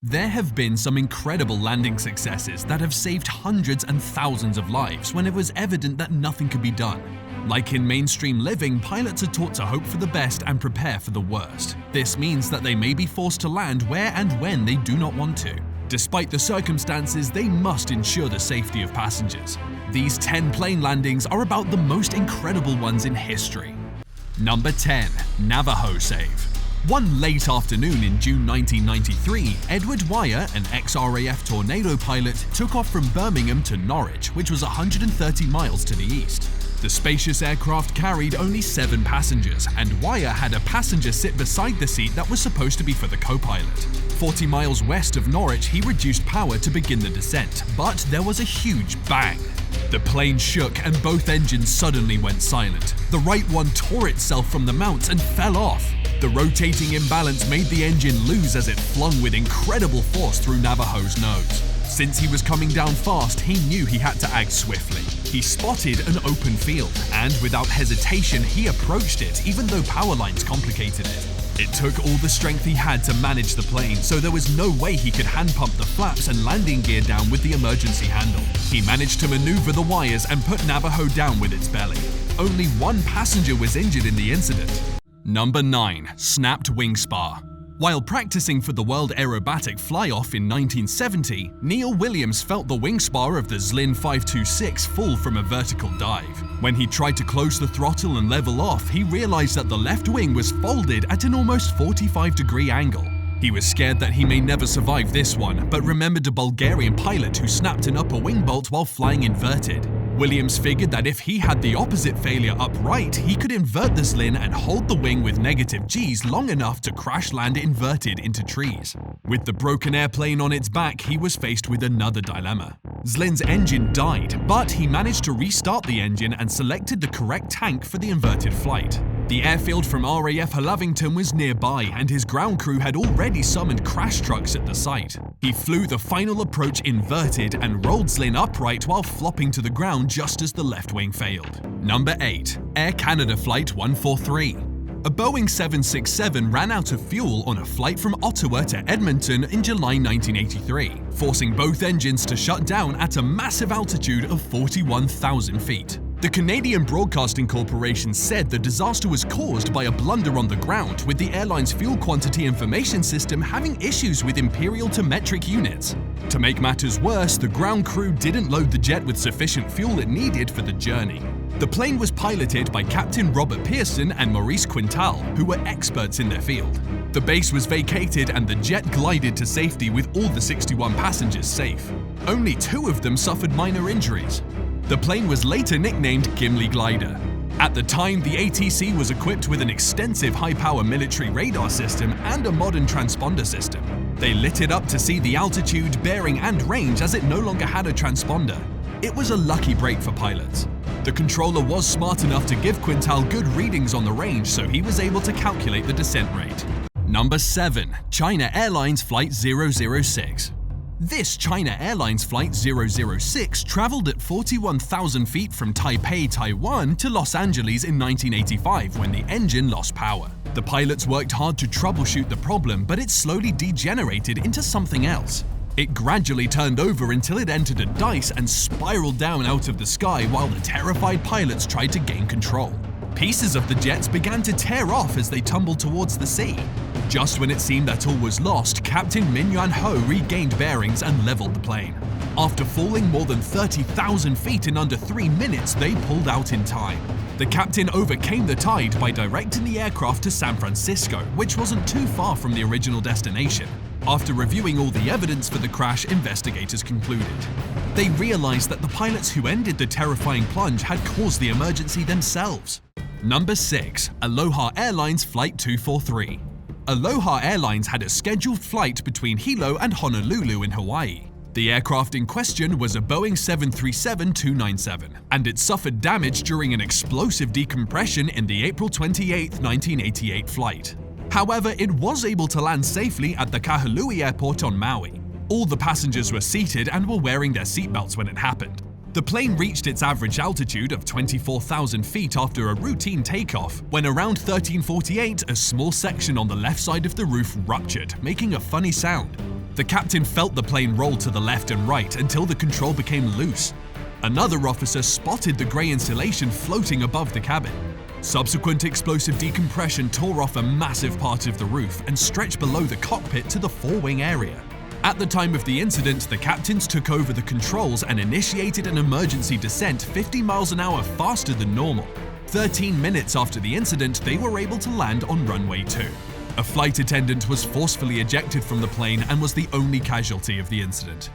There have been some incredible landing successes that have saved hundreds and thousands of lives when it was evident that nothing could be done. Like in mainstream living, pilots are taught to hope for the best and prepare for the worst. This means that they may be forced to land where and when they do not want to. Despite the circumstances, they must ensure the safety of passengers. These 10 plane landings are about the most incredible ones in history. Number 10. Navajo Save. One late afternoon in June 1993, Edward Wire, an ex-RAF Tornado pilot, took off from Birmingham to Norwich, which was 130 miles to the east. The spacious aircraft carried only 7 passengers, and Wire had a passenger sit beside the seat that was supposed to be for the co-pilot. 40 miles west of Norwich, he reduced power to begin the descent, but there was a huge bang. The plane shook and both engines suddenly went silent. The right one tore itself from the mounts and fell off. The rotating imbalance made the engine lose as it flung with incredible force through Navajo's nose. Since he was coming down fast, he knew he had to act swiftly. He spotted an open field, and without hesitation, he approached it, even though power lines complicated it. It took all the strength he had to manage the plane, so there was no way he could hand pump the flaps and landing gear down with the emergency handle. He managed to maneuver the wires and put Navajo down with its belly. Only one passenger was injured in the incident. Number 9. Snapped wing spar. While practicing for the World Aerobatic Fly-Off in 1970, Neil Williams felt the wing spar of the Zlin 526 fall from a vertical dive. When he tried to close the throttle and level off, he realized that the left wing was folded at an almost 45-degree angle. He was scared that he may never survive this one, but remembered a Bulgarian pilot who snapped an upper wing bolt while flying inverted. Williams figured that if he had the opposite failure upright, he could invert the Zlin and hold the wing with negative G's long enough to crash land inverted into trees. With the broken airplane on its back, he was faced with another dilemma. Zlin's engine died, but he managed to restart the engine and selected the correct tank for the inverted flight. The airfield from RAF Lavington was nearby, and his ground crew had already summoned crash trucks at the site. He flew the final approach inverted and rolled Zlin upright while flopping to the ground just as the left wing failed. Number 8. Air Canada Flight 143. A Boeing 767 ran out of fuel on a flight from Ottawa to Edmonton in July 1983, forcing both engines to shut down at a massive altitude of 41,000 feet. The Canadian Broadcasting Corporation said the disaster was caused by a blunder on the ground, with the airline's fuel quantity information system having issues with imperial to metric units. To make matters worse, the ground crew didn't load the jet with sufficient fuel it needed for the journey. The plane was piloted by Captain Robert Pearson and Maurice Quintal, who were experts in their field. The base was vacated and the jet glided to safety with all the 61 passengers safe. Only 2 of them suffered minor injuries. The plane was later nicknamed Gimli Glider. At the time, the ATC was equipped with an extensive high-power military radar system and a modern transponder system. They lit it up to see the altitude, bearing, and range as it no longer had a transponder. It was a lucky break for pilots. The controller was smart enough to give Quintal good readings on the range, so he was able to calculate the descent rate. Number 7. China Airlines Flight 006. This China Airlines Flight 006 traveled at 41,000 feet from Taipei, Taiwan to Los Angeles in 1985 when the engine lost power. The pilots worked hard to troubleshoot the problem, but it slowly degenerated into something else. It gradually turned over until it entered a dice and spiraled down out of the sky while the terrified pilots tried to gain control. Pieces of the jets began to tear off as they tumbled towards the sea. Just when it seemed that all was lost, Captain Min Yuan Ho regained bearings and leveled the plane. After falling more than 30,000 feet in under 3 minutes, they pulled out in time. The captain overcame the tide by directing the aircraft to San Francisco, which wasn't too far from the original destination. After reviewing all the evidence for the crash, investigators concluded. They realized that the pilots who ended the terrifying plunge had caused the emergency themselves. Number 6. Aloha Airlines Flight 243. Aloha Airlines had a scheduled flight between Hilo and Honolulu in Hawaii. The aircraft in question was a Boeing 737-297, and it suffered damage during an explosive decompression in the April 28, 1988 flight. However, it was able to land safely at the Kahului Airport on Maui. All the passengers were seated and were wearing their seatbelts when it happened. The plane reached its average altitude of 24,000 feet after a routine takeoff, when around 13:48, a small section on the left side of the roof ruptured, making a funny sound. The captain felt the plane roll to the left and right until the control became loose. Another officer spotted the grey insulation floating above the cabin. Subsequent explosive decompression tore off a massive part of the roof and stretched below the cockpit to the forewing area. At the time of the incident, the captains took over the controls and initiated an emergency descent 50 miles an hour faster than normal. 13 minutes after the incident, they were able to land on runway 2. A flight attendant was forcefully ejected from the plane and was the only casualty of the incident.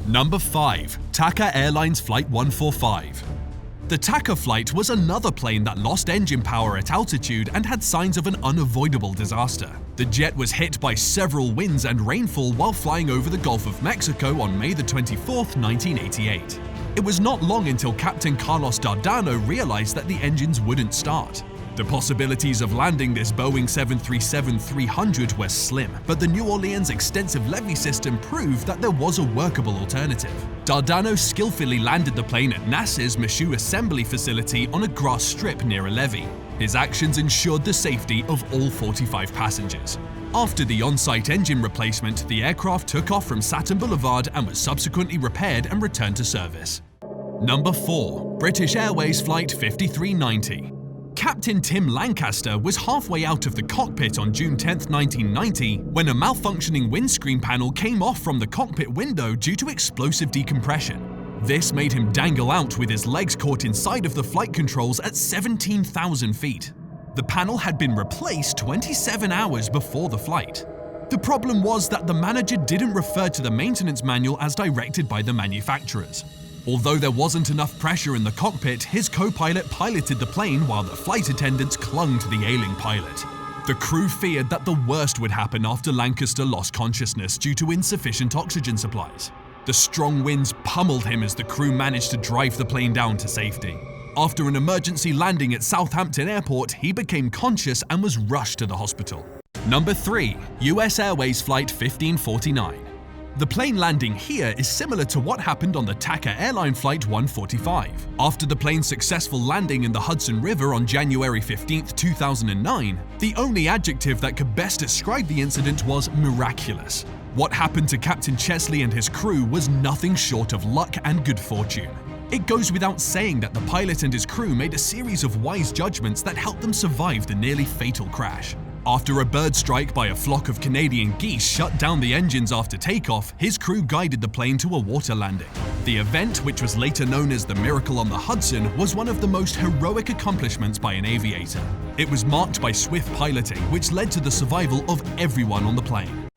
Number 5. TACA Airlines Flight 145. The TACA flight was another plane that lost engine power at altitude and had signs of an unavoidable disaster. The jet was hit by several winds and rainfall while flying over the Gulf of Mexico on May 24, 1988. It was not long until Captain Carlos Dardano realized that the engines wouldn't start. The possibilities of landing this Boeing 737-300 were slim, but the New Orleans extensive levee system proved that there was a workable alternative. Dardano skillfully landed the plane at NASA's Michoud Assembly Facility on a grass strip near a levee. His actions ensured the safety of all 45 passengers. After the on-site engine replacement, the aircraft took off from Saturn Boulevard and was subsequently repaired and returned to service. Number 4. British Airways Flight 5390. Captain Tim Lancaster was halfway out of the cockpit on June 10, 1990, when a malfunctioning windscreen panel came off from the cockpit window due to explosive decompression. This made him dangle out with his legs caught inside of the flight controls at 17,000 feet. The panel had been replaced 27 hours before the flight. The problem was that the manager didn't refer to the maintenance manual as directed by the manufacturers. Although there wasn't enough pressure in the cockpit, his co-pilot piloted the plane while the flight attendants clung to the ailing pilot. The crew feared that the worst would happen after Lancaster lost consciousness due to insufficient oxygen supplies. The strong winds pummeled him as the crew managed to drive the plane down to safety. After an emergency landing at Southampton Airport, he became conscious and was rushed to the hospital. Number 3. US Airways Flight 1549. The plane landing here is similar to what happened on the TACA airline flight 145. After the plane's successful landing in the Hudson River on January 15, 2009, the only adjective that could best describe the incident was miraculous. What happened to Captain Chesley and his crew was nothing short of luck and good fortune. It goes without saying that the pilot and his crew made a series of wise judgments that helped them survive the nearly fatal crash. After a bird strike by a flock of Canadian geese shut down the engines after takeoff, his crew guided the plane to a water landing. The event, which was later known as the Miracle on the Hudson, was one of the most heroic accomplishments by an aviator. It was marked by swift piloting, which led to the survival of everyone on the plane.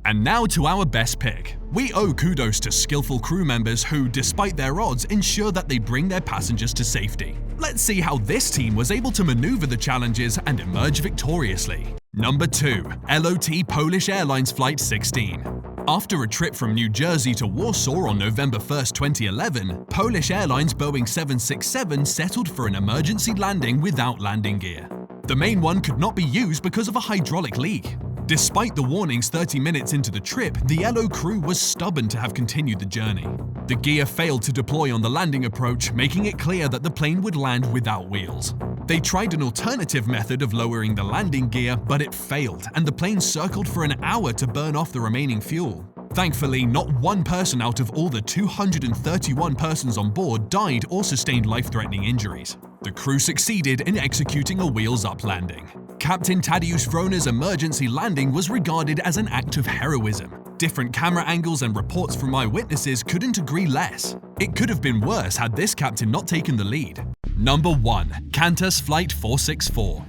And now to our best pick. We owe kudos to skillful crew members who, despite their odds, ensure that they bring their passengers to safety. Let's see how this team was able to maneuver the challenges and emerge victoriously. Number 2. LOT Polish Airlines Flight 16. After a trip from New Jersey to Warsaw on November 1, 2011, Polish Airlines Boeing 767 settled for an emergency landing without landing gear. The main one could not be used because of a hydraulic leak. Despite the warnings 30 minutes into the trip, the LO crew was stubborn to have continued the journey. The gear failed to deploy on the landing approach, making it clear that the plane would land without wheels. They tried an alternative method of lowering the landing gear, but it failed, and the plane circled for an hour to burn off the remaining fuel. Thankfully, not one person out of all the 231 persons on board died or sustained life-threatening injuries. The crew succeeded in executing a wheels-up landing. Captain Tadeusz Wrona's emergency landing was regarded as an act of heroism. Different camera angles and reports from eyewitnesses couldn't agree less. It could have been worse had this captain not taken the lead. Number 1. Qantas Flight 464.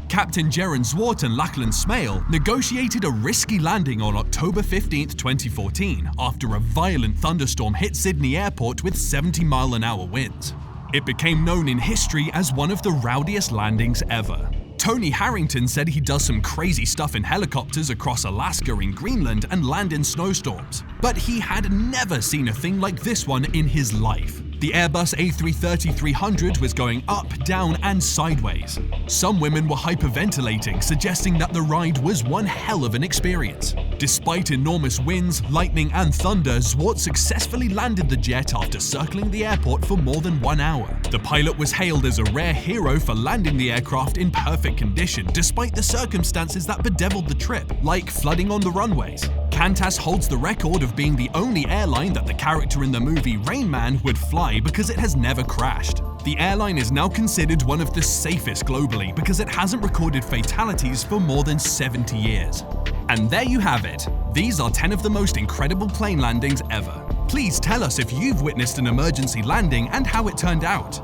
Captain Jeroen Zwart and Lachlan Smale negotiated a risky landing on October 15, 2014, after a violent thunderstorm hit Sydney Airport with 70-mile-an-hour winds. It became known in history as one of the rowdiest landings ever. Tony Harrington said he does some crazy stuff in helicopters across Alaska and Greenland and land in snowstorms, but he had never seen a thing like this one in his life. The Airbus A330-300 was going up, down, and sideways. Some women were hyperventilating, suggesting that the ride was one hell of an experience. Despite enormous winds, lightning, and thunder, Zwart successfully landed the jet after circling the airport for more than 1 hour. The pilot was hailed as a rare hero for landing the aircraft in perfect condition, despite the circumstances that bedeviled the trip, like flooding on the runways. Qantas holds the record of being the only airline that the character in the movie Rain Man would fly because it has never crashed. The airline is now considered one of the safest globally because it hasn't recorded fatalities for more than 70 years. And there you have it. These are 10 of the most incredible plane landings ever. Please tell us if you've witnessed an emergency landing and how it turned out.